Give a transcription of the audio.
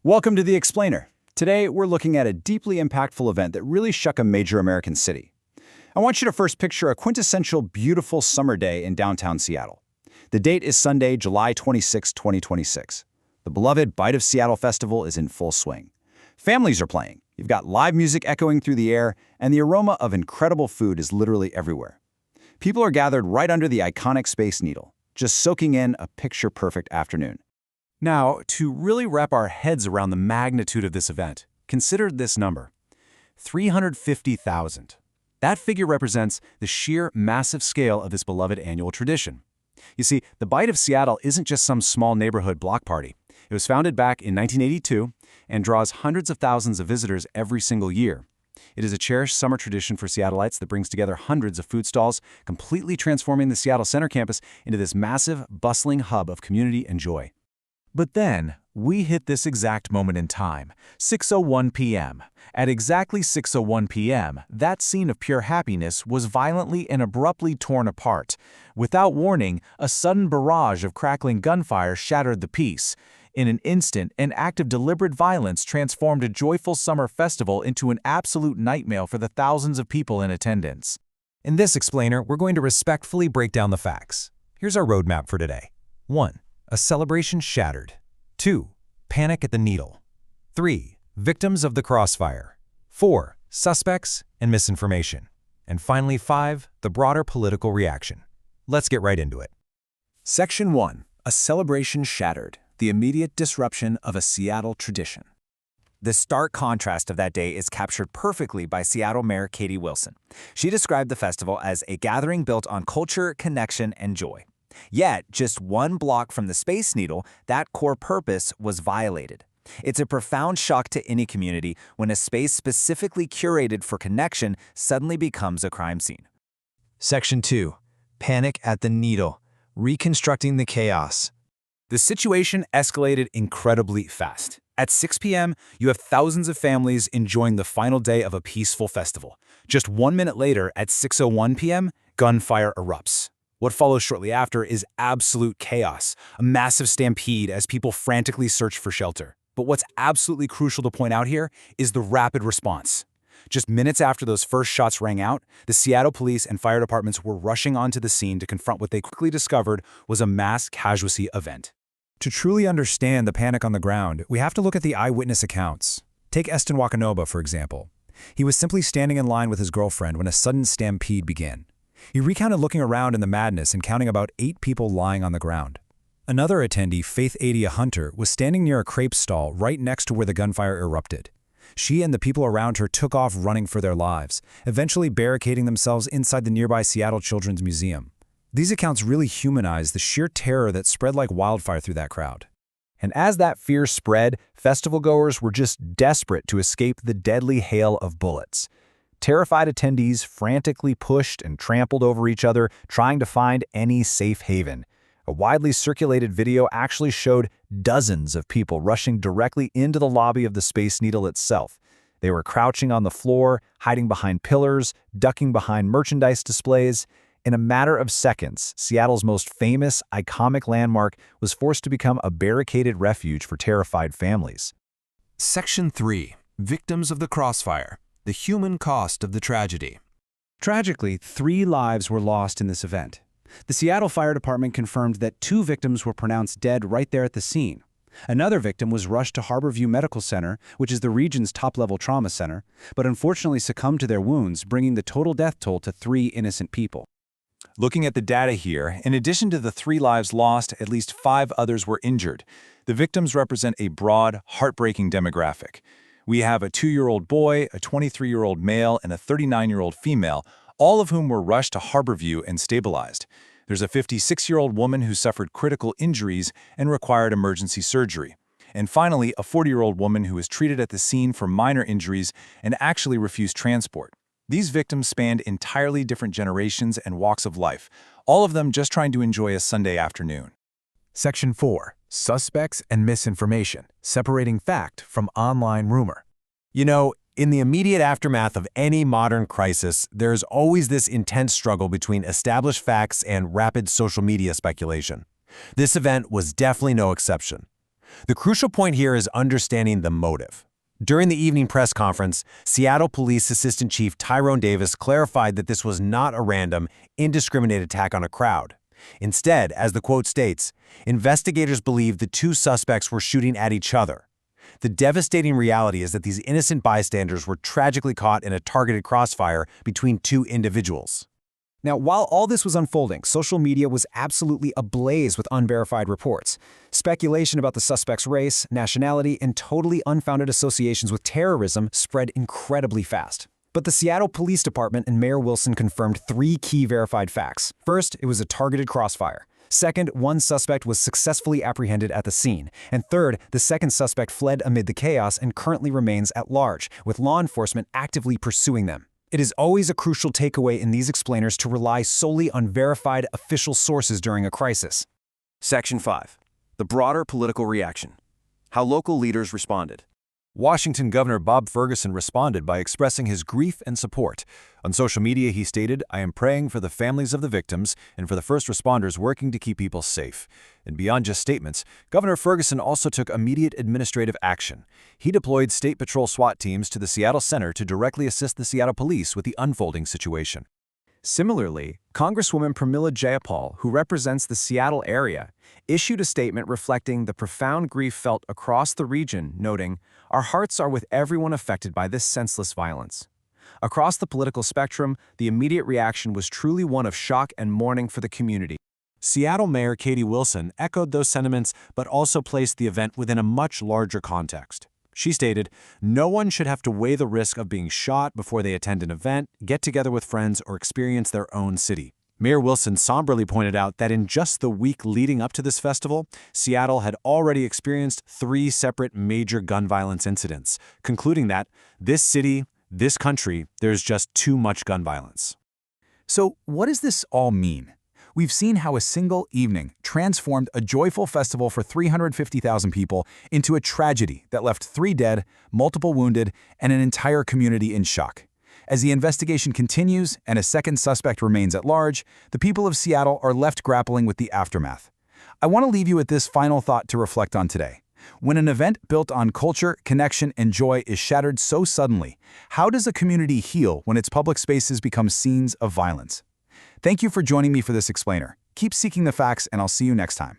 Welcome to The Explainer. Today, we're looking at a deeply impactful event that really shook a major American city. I want you to first picture a quintessential beautiful summer day in downtown Seattle. The date is Sunday, July 26, 2026. The beloved Bite of Seattle Festival is in full swing. Families are playing. You've got live music echoing through the air, and the aroma of incredible food is literally everywhere. People are gathered right under the iconic Space Needle, just soaking in a picture-perfect afternoon. Now, to really wrap our heads around the magnitude of this event, consider this number: 350,000. That figure represents the sheer massive scale of this beloved annual tradition. You see, the Bite of Seattle isn't just some small neighborhood block party. It was founded back in 1982 and draws hundreds of thousands of visitors every single year. It is a cherished summer tradition for Seattleites that brings together hundreds of food stalls, completely transforming the Seattle Center campus into this massive, bustling hub of community and joy. But then, we hit this exact moment in time, 6:01 p.m. At exactly 6:01 p.m., that scene of pure happiness was violently and abruptly torn apart. Without warning, a sudden barrage of crackling gunfire shattered the peace. In an instant, an act of deliberate violence transformed a joyful summer festival into an absolute nightmare for the thousands of people in attendance. In this explainer, we're going to respectfully break down the facts. Here's our roadmap for today. 1. A celebration shattered. 2. Panic at the Needle. 3. Victims of the crossfire. 4. Suspects and misinformation. And finally 5. The broader political reaction. Let's get right into it. Section 1. A celebration shattered. The immediate disruption of a Seattle tradition. The stark contrast of that day is captured perfectly by Seattle Mayor Katie Wilson. She described the festival as a gathering built on culture, connection, and joy. Yet, just one block from the Space Needle, that core purpose was violated. It's a profound shock to any community when a space specifically curated for connection suddenly becomes a crime scene. Section 2. Panic at the Needle. Reconstructing the chaos. The situation escalated incredibly fast. At 6 p.m., you have thousands of families enjoying the final day of a peaceful festival. Just 1 minute later, at 6:01 p.m., gunfire erupts. What follows shortly after is absolute chaos, a massive stampede as people frantically search for shelter. But what's absolutely crucial to point out here is the rapid response. Just minutes after those first shots rang out, the Seattle police and fire departments were rushing onto the scene to confront what they quickly discovered was a mass casualty event. To truly understand the panic on the ground, we have to look at the eyewitness accounts. Take Eston Wakanoba, for example. He was simply standing in line with his girlfriend when a sudden stampede began. He recounted looking around in the madness and counting about 8 people lying on the ground. Another attendee, Faith Adia Hunter, was standing near a crepe stall right next to where the gunfire erupted. She and the people around her took off running for their lives, eventually barricading themselves inside the nearby Seattle Children's Museum. These accounts really humanize the sheer terror that spread like wildfire through that crowd. And as that fear spread, festival-goers were just desperate to escape the deadly hail of bullets. Terrified attendees frantically pushed and trampled over each other, trying to find any safe haven. A widely circulated video actually showed dozens of people rushing directly into the lobby of the Space Needle itself. They were crouching on the floor, hiding behind pillars, ducking behind merchandise displays. In a matter of seconds, Seattle's most famous, iconic landmark was forced to become a barricaded refuge for terrified families. Section 3. Victims of the crossfire. The human cost of the tragedy. Tragically, 3 lives were lost in this event. The Seattle Fire Department confirmed that 2 victims were pronounced dead right there at the scene. Another victim was rushed to Harborview Medical Center, which is the region's top-level trauma center, but unfortunately succumbed to their wounds, bringing the total death toll to 3 innocent people. Looking at the data here, in addition to the 3 lives lost, at least 5 others were injured. The victims represent a broad, heartbreaking demographic. We have a 2-year-old boy, a 23-year-old male, and a 39-year-old female, all of whom were rushed to Harborview and stabilized. There's a 56-year-old woman who suffered critical injuries and required emergency surgery. And finally, a 40-year-old woman who was treated at the scene for minor injuries and actually refused transport. These victims spanned entirely different generations and walks of life, all of them just trying to enjoy a Sunday afternoon. Section 4. Suspects and misinformation. Separating fact from online rumor. You know, in the immediate aftermath of any modern crisis, there's always this intense struggle between established facts and rapid social media speculation. This event was definitely no exception. The crucial point here is understanding the motive. During the evening press conference, Seattle Police Assistant Chief Tyrone Davis clarified that this was not a random, indiscriminate attack on a crowd. Instead, as the quote states, investigators believe the two suspects were shooting at each other. The devastating reality is that these innocent bystanders were tragically caught in a targeted crossfire between two individuals. Now, while all this was unfolding, social media was absolutely ablaze with unverified reports. Speculation about the suspect's race, nationality, and totally unfounded associations with terrorism spread incredibly fast. But the Seattle Police Department and Mayor Wilson confirmed 3 key verified facts. First, it was a targeted crossfire. Second, one suspect was successfully apprehended at the scene. And third, the second suspect fled amid the chaos and currently remains at large, with law enforcement actively pursuing them. It is always a crucial takeaway in these explainers to rely solely on verified official sources during a crisis. Section 5. The broader political reaction. How local leaders responded. Washington Governor Bob Ferguson responded by expressing his grief and support. On social media, he stated, "I am praying for the families of the victims and for the first responders working to keep people safe." And beyond just statements, Governor Ferguson also took immediate administrative action. He deployed State Patrol SWAT teams to the Seattle Center to directly assist the Seattle Police with the unfolding situation. Similarly, Congresswoman Pramila Jayapal, who represents the Seattle area, issued a statement reflecting the profound grief felt across the region, noting, "Our hearts are with everyone affected by this senseless violence." Across the political spectrum, the immediate reaction was truly one of shock and mourning for the community. Seattle Mayor Katie Wilson echoed those sentiments but also placed the event within a much larger context. She stated, "No one should have to weigh the risk of being shot before they attend an event, get together with friends, or experience their own city." Mayor Wilson somberly pointed out that in just the week leading up to this festival, Seattle had already experienced 3 separate major gun violence incidents, concluding that this city, this country, there's just too much gun violence. So, what does this all mean? We've seen how a single evening transformed a joyful festival for 350,000 people into a tragedy that left 3 dead, multiple wounded, and an entire community in shock. As the investigation continues and a second suspect remains at large, the people of Seattle are left grappling with the aftermath. I want to leave you with this final thought to reflect on today. When an event built on culture, connection, and joy is shattered so suddenly, how does a community heal when its public spaces become scenes of violence? Thank you for joining me for this explainer. Keep seeking the facts, and I'll see you next time.